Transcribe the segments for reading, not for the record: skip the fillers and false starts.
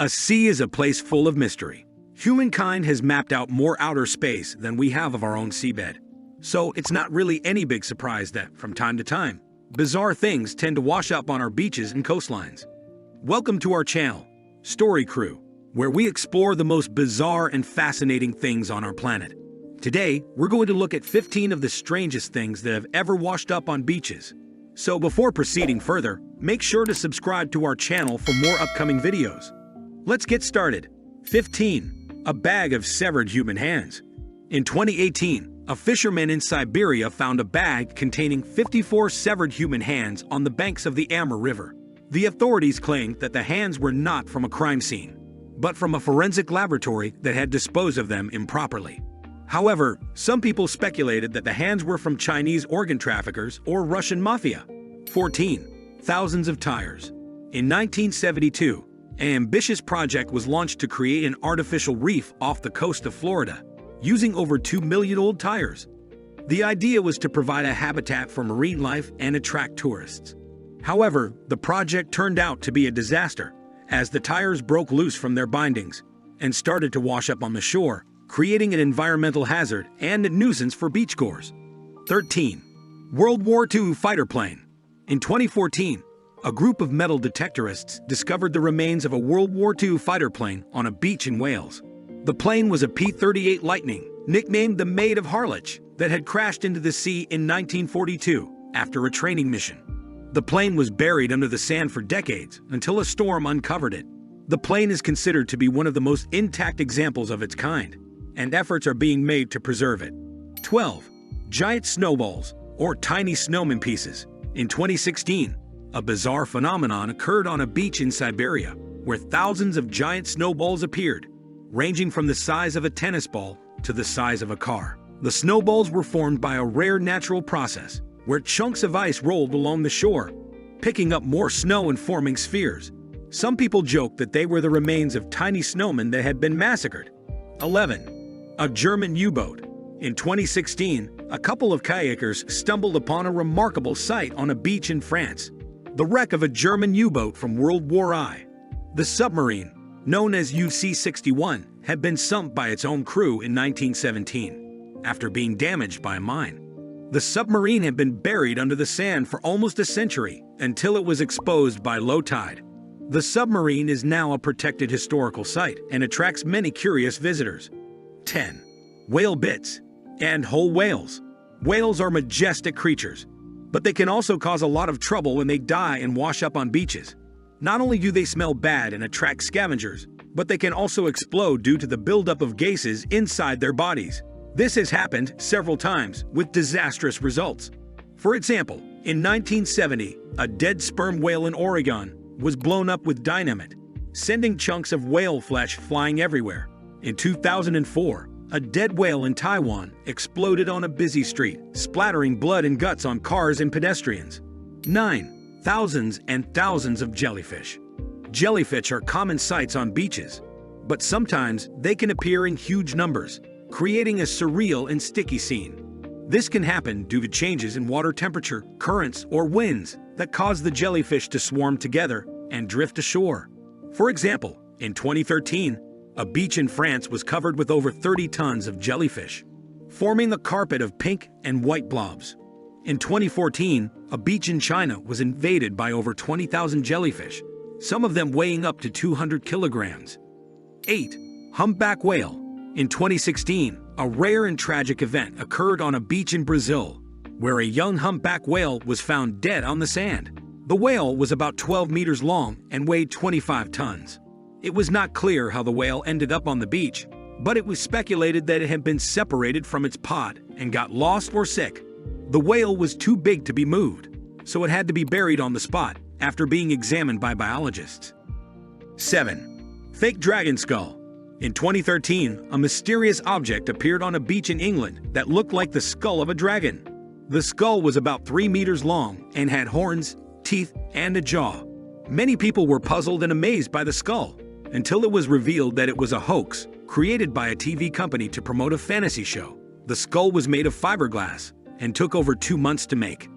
A sea is a place full of mystery. Humankind has mapped out more outer space than we have of our own seabed. So it's not really any big surprise that, from time to time, bizarre things tend to wash up on our beaches and coastlines. Welcome to our channel, Story Crew, where we explore the most bizarre and fascinating things on our planet. Today, we're going to look at 15 of the strangest things that have ever washed up on beaches. So before proceeding further, make sure to subscribe to our channel for more upcoming videos. Let's get started. 15. A bag of severed human hands. In 2018, a fisherman in Siberia found a bag containing 54 severed human hands on the banks of the Amur River. The authorities claimed that the hands were not from a crime scene, but from a forensic laboratory that had disposed of them improperly. However, some people speculated that the hands were from Chinese organ traffickers or Russian mafia. 14. Thousands of tires. In 1972, an ambitious project was launched to create an artificial reef off the coast of Florida, using over 2 million old tires. The idea was to provide a habitat for marine life and attract tourists. However, the project turned out to be a disaster, as the tires broke loose from their bindings and started to wash up on the shore, creating an environmental hazard and a nuisance for beachgoers. 13. World War II fighter plane. In 2014, a group of metal detectorists discovered the remains of a World War II fighter plane on a beach in Wales. The plane was a P-38 Lightning, nicknamed the Maid of Harlech, that had crashed into the sea in 1942 after a training mission. The plane was buried under the sand for decades until a storm uncovered it. The plane is considered to be one of the most intact examples of its kind, and efforts are being made to preserve it. 12. Giant snowballs, or tiny snowman pieces. In 2016, a bizarre phenomenon occurred on a beach in Siberia, where thousands of giant snowballs appeared, ranging from the size of a tennis ball to the size of a car. The snowballs were formed by a rare natural process, where chunks of ice rolled along the shore, picking up more snow and forming spheres. Some people joke that they were the remains of tiny snowmen that had been massacred. 11. A German U-boat. In 2016, a couple of kayakers stumbled upon a remarkable sight on a beach in France. The wreck of a German U-boat from World War I. The submarine, known as UC-61, had been sunk by its own crew in 1917, after being damaged by a mine. The submarine had been buried under the sand for almost a century, until it was exposed by low tide. The submarine is now a protected historical site and attracts many curious visitors. 10. Whale bits and whole whales. Whales are majestic creatures, but they can also cause a lot of trouble when they die and wash up on beaches. Not only do they smell bad and attract scavengers, but they can also explode due to the buildup of gases inside their bodies. This has happened several times with disastrous results. For example, in 1970, a dead sperm whale in Oregon was blown up with dynamite, sending chunks of whale flesh flying everywhere. In 2004, a dead whale in Taiwan exploded on a busy street, splattering blood and guts on cars and pedestrians. 9. Thousands and thousands of jellyfish. Jellyfish are common sights on beaches, but sometimes they can appear in huge numbers, creating a surreal and sticky scene. This can happen due to changes in water temperature, currents, or winds that cause the jellyfish to swarm together and drift ashore. For example, in 2013, a beach in France was covered with over 30 tons of jellyfish, forming a carpet of pink and white blobs. In 2014, a beach in China was invaded by over 20,000 jellyfish, some of them weighing up to 200 kilograms. 8. Humpback whale. In 2016, a rare and tragic event occurred on a beach in Brazil, where a young humpback whale was found dead on the sand. The whale was about 12 meters long and weighed 25 tons. It was not clear how the whale ended up on the beach, but it was speculated that it had been separated from its pod and got lost or sick. The whale was too big to be moved, so it had to be buried on the spot after being examined by biologists. 7. Fake dragon skull. In 2013, a mysterious object appeared on a beach in England that looked like the skull of a dragon. The skull was about 3 meters long and had horns, teeth, and a jaw. Many people were puzzled and amazed by the skull, until it was revealed that it was a hoax created by a TV company to promote a fantasy show. The skull was made of fiberglass and took over 2 months to make.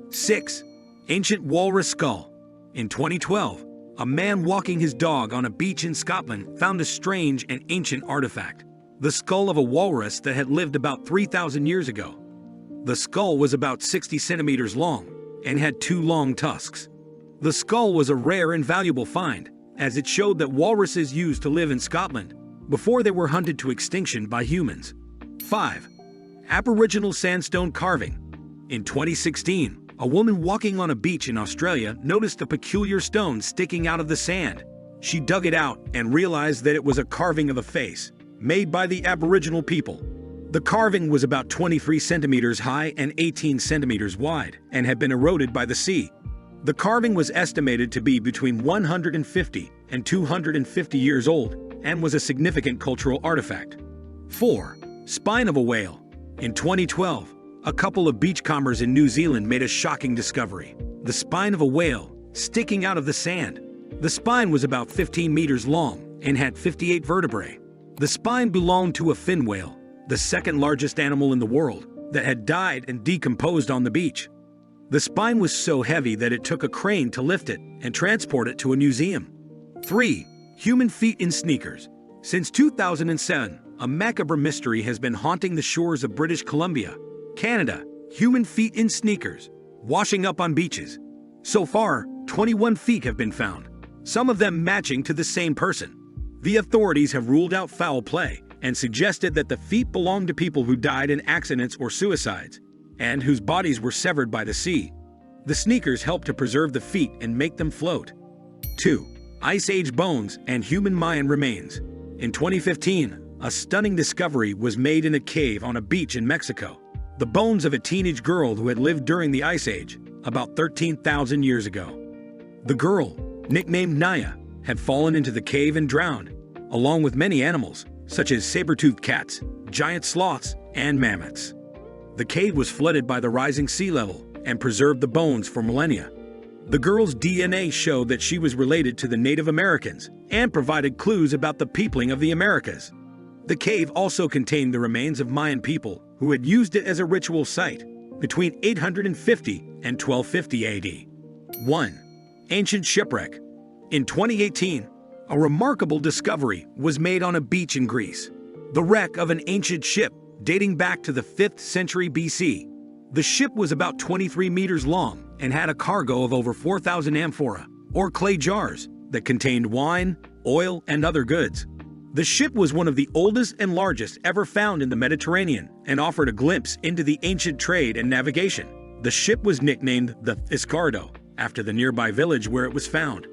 6. Ancient walrus skull. In 2012, a man walking his dog on a beach in Scotland found a strange and ancient artifact, the skull of a walrus that had lived about 3,000 years ago. The skull was about 60 centimeters long and had 2 long tusks. The skull was a rare and valuable find, as it showed that walruses used to live in Scotland before they were hunted to extinction by humans. 5. Aboriginal sandstone carving. In 2016, a woman walking on a beach in Australia noticed a peculiar stone sticking out of the sand. She dug it out and realized that it was a carving of a face, made by the Aboriginal people. The carving was about 23 centimeters high and 18 centimeters wide and had been eroded by the sea. The carving was estimated to be between 150 and 250 years old and was a significant cultural artifact. 4. Spine of a whale. In 2012, a couple of beachcombers in New Zealand made a shocking discovery: the spine of a whale sticking out of the sand. The spine was about 15 meters long and had 58 vertebrae. The spine belonged to a fin whale, the second largest animal in the world, that had died and decomposed on the beach. The spine was so heavy that it took a crane to lift it and transport it to a museum. 3. Human feet in sneakers. Since 2007, a macabre mystery has been haunting the shores of British Columbia, Canada: human feet in sneakers, washing up on beaches. So far, 21 feet have been found, some of them matching to the same person. The authorities have ruled out foul play and suggested that the feet belong to people who died in accidents or suicides, and whose bodies were severed by the sea. The sneakers help to preserve the feet and make them float. 2. Ice Age bones and human Mayan remains. In 2015, a stunning discovery was made in a cave on a beach in Mexico: the bones of a teenage girl who had lived during the Ice Age, about 13,000 years ago. The girl, nicknamed Naya, had fallen into the cave and drowned, along with many animals, such as saber-toothed cats, giant sloths, and mammoths. The cave was flooded by the rising sea level and preserved the bones for millennia. The girl's DNA showed that she was related to the Native Americans and provided clues about the peopling of the Americas. The cave also contained the remains of Mayan people who had used it as a ritual site between 850 and 1250 AD. 1. Ancient shipwreck. In 2018, a remarkable discovery was made on a beach in Greece: the wreck of an ancient ship dating back to the 5th century BC. The ship was about 23 meters long and had a cargo of over 4,000 amphora, or clay jars, that contained wine, oil, and other goods. The ship was one of the oldest and largest ever found in the Mediterranean and offered a glimpse into the ancient trade and navigation. The ship was nicknamed the Escardo, after the nearby village where it was found.